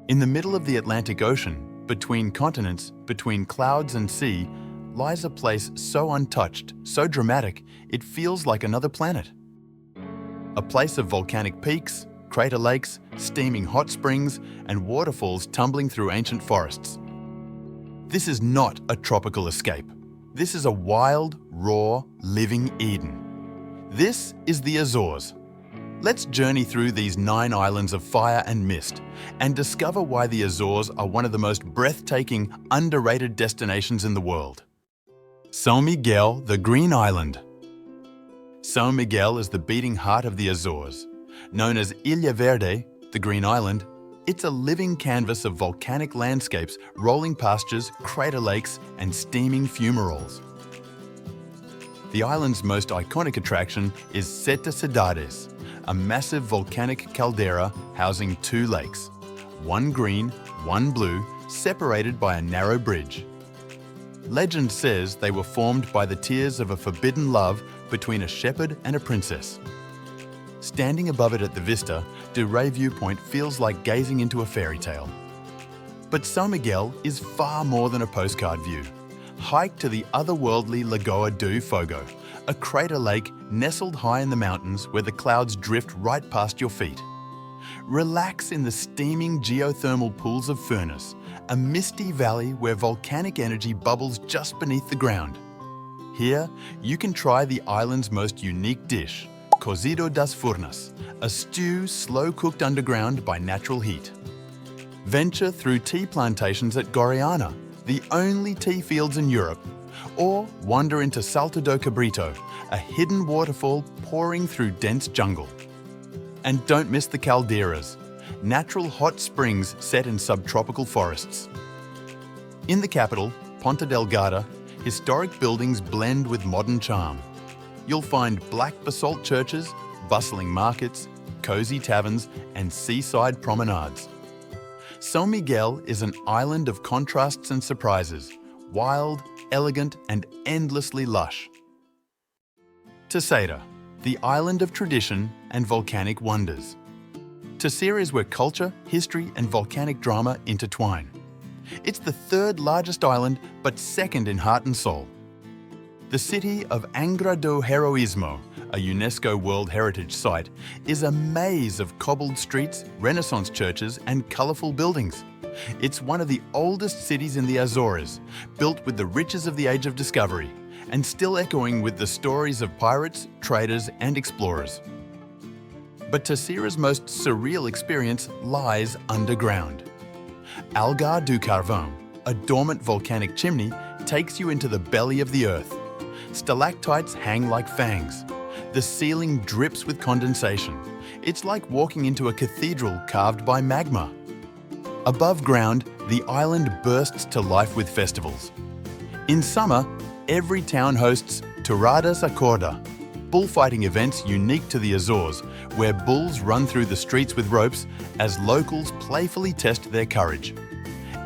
In the middle of the Atlantic Ocean, between continents, between clouds and sea, lies a place so untouched, so dramatic, it feels like another planet. A place of volcanic peaks, crater lakes, steaming hot springs, and waterfalls tumbling through ancient forests. This is not a tropical escape. This is a wild, raw, living Eden. This is the Azores. Let's journey through these 9 islands of fire and mist and discover why the Azores are one of the most breathtaking, underrated destinations in the world. São Miguel, the Green Island. São Miguel is the beating heart of the Azores. Known as Ilha Verde, the Green Island, it's a living canvas of volcanic landscapes, rolling pastures, crater lakes, and steaming fumaroles. The island's most iconic attraction is Sete Cidades, a massive volcanic caldera housing 2 lakes, one green, one blue, separated by a narrow bridge. Legend says they were formed by the tears of a forbidden love between a shepherd and a princess. Standing above it at the vista, Du Rey viewpoint feels like gazing into a fairy tale. But São Miguel is far more than a postcard view. Hike to the otherworldly Lagoa do Fogo, a crater lake nestled high in the mountains where the clouds drift right past your feet. Relax in the steaming geothermal pools of Furnace, a misty valley where volcanic energy bubbles just beneath the ground. Here, you can try the island's most unique dish, Cozido das Furnas, a stew slow-cooked underground by natural heat. Venture through tea plantations at Guariana, the only tea fields in Europe, or wander into Salto do Cabrito, a hidden waterfall pouring through dense jungle. And don't miss the calderas, natural hot springs set in subtropical forests. In the capital, Ponta Delgada, historic buildings blend with modern charm. You'll find black basalt churches, bustling markets, cozy taverns, and seaside promenades. São Miguel is an island of contrasts and surprises, wild, elegant, and endlessly lush. Terceira, the island of tradition and volcanic wonders. Terceira is where culture, history, and volcanic drama intertwine. It's the 3rd largest island, but 2nd in heart and soul. The city of Angra do Heroísmo, a UNESCO World Heritage Site, is a maze of cobbled streets, Renaissance churches, and colourful buildings. It's one of the oldest cities in the Azores, built with the riches of the Age of Discovery, and still echoing with the stories of pirates, traders, and explorers. But Terceira's most surreal experience lies underground. Algar do Carvão, a dormant volcanic chimney, takes you into the belly of the earth. Stalactites hang like fangs. The ceiling drips with condensation. It's like walking into a cathedral carved by magma. Above ground, the island bursts to life with festivals. In summer, every town hosts Touradas à Corda, bullfighting events unique to the Azores, where bulls run through the streets with ropes as locals playfully test their courage.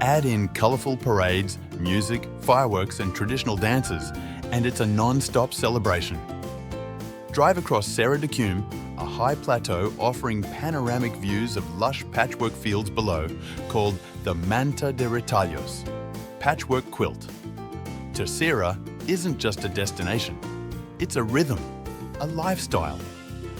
Add in colourful parades, music, fireworks, and traditional dances, and it's a non-stop celebration. Drive across Serra de Cume, a high plateau offering panoramic views of lush patchwork fields below, called the Manta de Retalhos, patchwork quilt. Terceira isn't just a destination, it's a rhythm, a lifestyle,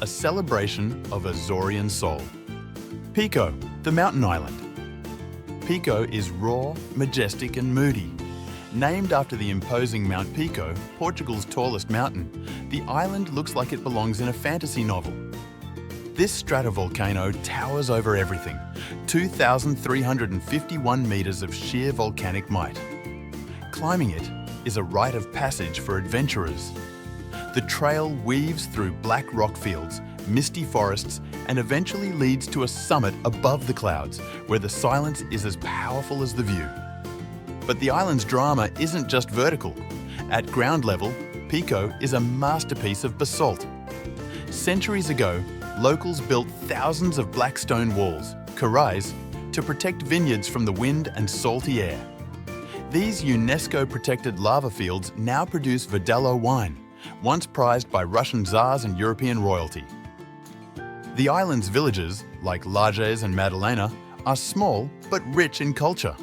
a celebration of Azorean soul. Pico, the mountain island. Pico is raw, majestic, and moody. Named after the imposing Mount Pico, Portugal's tallest mountain, the island looks like it belongs in a fantasy novel. This stratovolcano towers over everything, 2,351 metres of sheer volcanic might. Climbing it is a rite of passage for adventurers. The trail weaves through black rock fields, misty forests, and eventually leads to a summit above the clouds, where the silence is as powerful as the view. But the island's drama isn't just vertical. At ground level, Pico is a masterpiece of basalt. Centuries ago, locals built thousands of black stone walls, corrais, to protect vineyards from the wind and salty air. These UNESCO-protected lava fields now produce Verdelho wine, once prized by Russian Tsars and European royalty. The island's villages, like Lajes and Madalena, are small but rich in culture.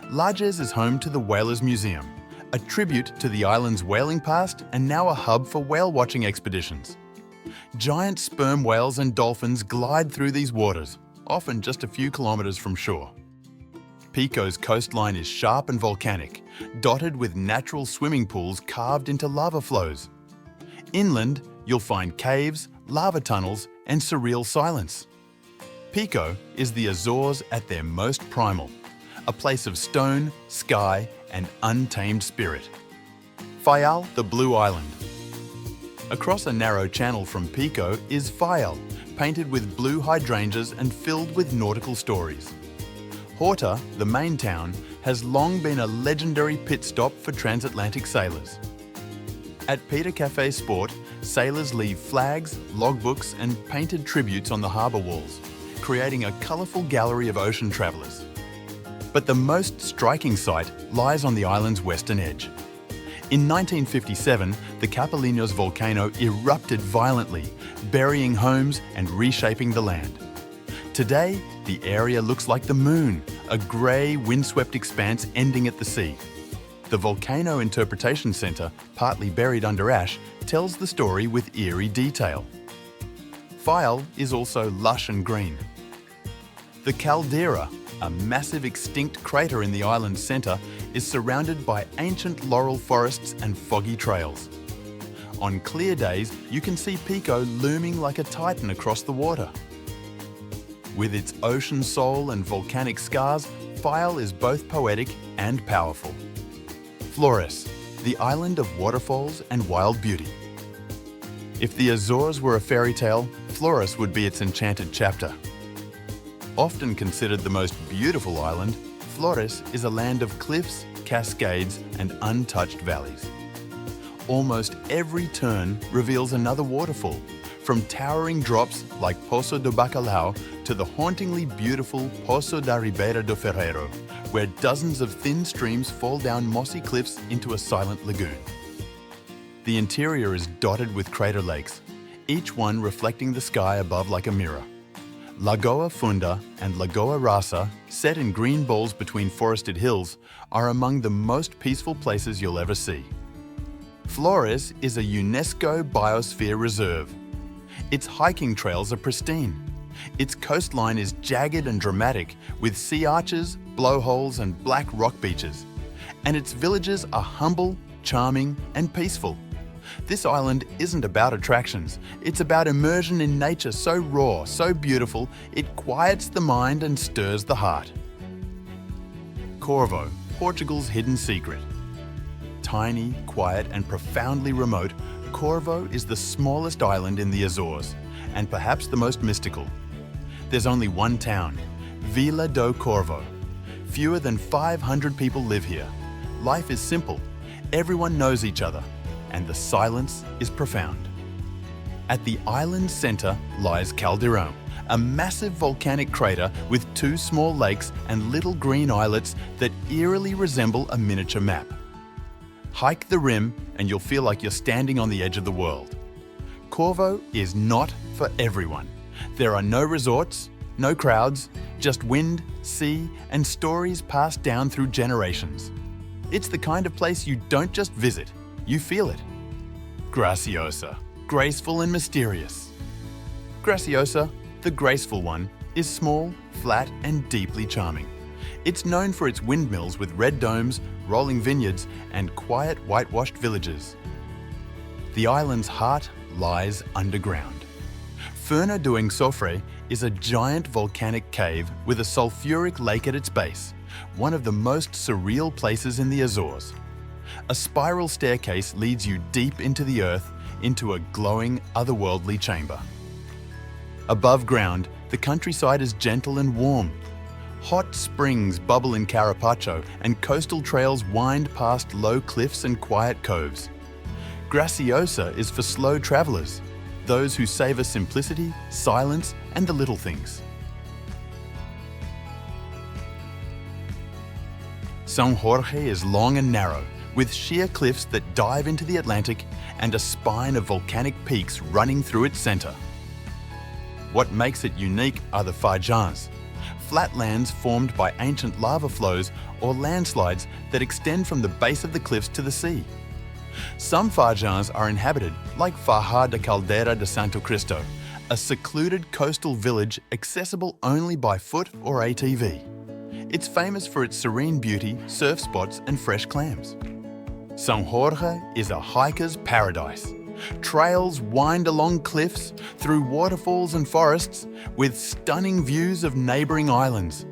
Lajes is home to the Whalers Museum, a tribute to the island's whaling past and now a hub for whale watching expeditions. Giant sperm whales and dolphins glide through these waters, often just a few kilometres from shore. Pico's coastline is sharp and volcanic, dotted with natural swimming pools carved into lava flows. Inland, you'll find caves, lava tunnels, and surreal silence. Pico is the Azores at their most primal, a place of stone, sky, and untamed spirit. Faial, the Blue Island. Across a narrow channel from Pico is Faial, painted with blue hydrangeas and filled with nautical stories. Horta, the main town, has long been a legendary pit stop for transatlantic sailors. At Peter Cafe Sport, sailors leave flags, logbooks, and painted tributes on the harbour walls, creating a colourful gallery of ocean travellers. But the most striking sight lies on the island's western edge. In 1957, the Capelinos volcano erupted violently, burying homes and reshaping the land. Today, the area looks like the moon, a grey, windswept expanse ending at the sea. The Volcano Interpretation Centre, partly buried under ash, tells the story with eerie detail. Faial is also lush and green. The caldera, a massive extinct crater in the island's centre, is surrounded by ancient laurel forests and foggy trails. On clear days, you can see Pico looming like a titan across the water. With its ocean soul and volcanic scars, Faial is both poetic and powerful. Flores, the island of waterfalls and wild beauty. If the Azores were a fairy tale, Flores would be its enchanted chapter. Often considered the most beautiful island, Flores is a land of cliffs, cascades, and untouched valleys. Almost every turn reveals another waterfall, from towering drops like Poço do Bacalhau to the hauntingly beautiful Poço da Ribeira do Ferreiro, where dozens of thin streams fall down mossy cliffs into a silent lagoon. The interior is dotted with crater lakes, each one reflecting the sky above like a mirror. Lagoa Funda and Lagoa Rasa, set in green bowls between forested hills, are among the most peaceful places you'll ever see. Flores is a UNESCO Biosphere Reserve. Its hiking trails are pristine. Its coastline is jagged and dramatic, with sea arches, blowholes, and black rock beaches. And its villages are humble, charming, and peaceful. This island isn't about attractions, it's about immersion in nature so raw, so beautiful, it quiets the mind and stirs the heart. Corvo, Portugal's hidden secret. Tiny, quiet, and profoundly remote, Corvo is the smallest island in the Azores, and perhaps the most mystical. There's only one town, Vila do Corvo. Fewer than 500 people live here. Life is simple, everyone knows each other, and the silence is profound. At the island's centre lies Caldeirão, a massive volcanic crater with two small lakes and little green islets that eerily resemble a miniature map. Hike the rim and you'll feel like you're standing on the edge of the world. Corvo is not for everyone. There are no resorts, no crowds, just wind, sea, and stories passed down through generations. It's the kind of place you don't just visit, you feel it. Graciosa, graceful and mysterious. Graciosa, the graceful one, is small, flat, and deeply charming. It's known for its windmills with red domes, rolling vineyards, and quiet whitewashed villages. The island's heart lies underground. Furna do Enxofre is a giant volcanic cave with a sulfuric lake at its base, one of the most surreal places in the Azores. A spiral staircase leads you deep into the earth, into a glowing, otherworldly chamber. Above ground, the countryside is gentle and warm. Hot springs bubble in Carapacho and coastal trails wind past low cliffs and quiet coves. Graciosa is for slow travellers, those who savour simplicity, silence, and the little things. São Jorge is long and narrow, with sheer cliffs that dive into the Atlantic and a spine of volcanic peaks running through its centre. What makes it unique are the faixás, flatlands formed by ancient lava flows or landslides that extend from the base of the cliffs to the sea. Some farjans are inhabited, like Fajar de Caldera de Santo Cristo, a secluded coastal village accessible only by foot or ATV. It's famous for its serene beauty, surf spots and fresh clams. São Jorge is a hiker's paradise. Trails wind along cliffs, through waterfalls and forests, with stunning views of neighbouring islands.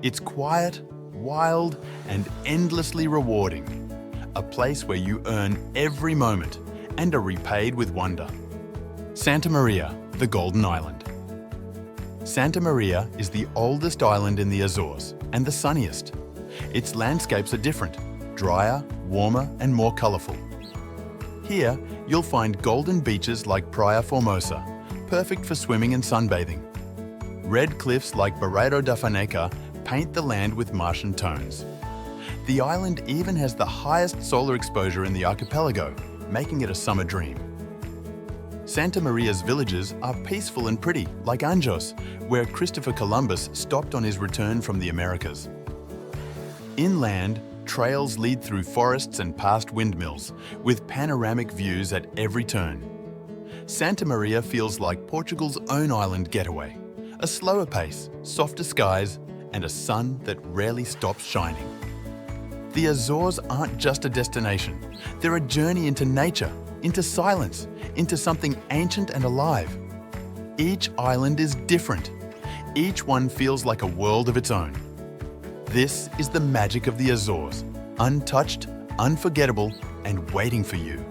It's quiet, wild and endlessly rewarding. A place where you earn every moment and are repaid with wonder. Santa Maria, the Golden Island. Santa Maria is the oldest island in the Azores and the sunniest. Its landscapes are different, drier, warmer and more colourful. Here, you'll find golden beaches like Praia Formosa, perfect for swimming and sunbathing. Red cliffs like Barreiro da Faneca paint the land with Martian tones. The island even has the highest solar exposure in the archipelago, making it a summer dream. Santa Maria's villages are peaceful and pretty, like Anjos, where Christopher Columbus stopped on his return from the Americas. Inland, trails lead through forests and past windmills, with panoramic views at every turn. Santa Maria feels like Portugal's own island getaway. A slower pace, softer skies, and a sun that rarely stops shining. The Azores aren't just a destination. They're a journey into nature, into silence, into something ancient and alive. Each island is different. Each one feels like a world of its own. This is the magic of the Azores, untouched, unforgettable, and waiting for you.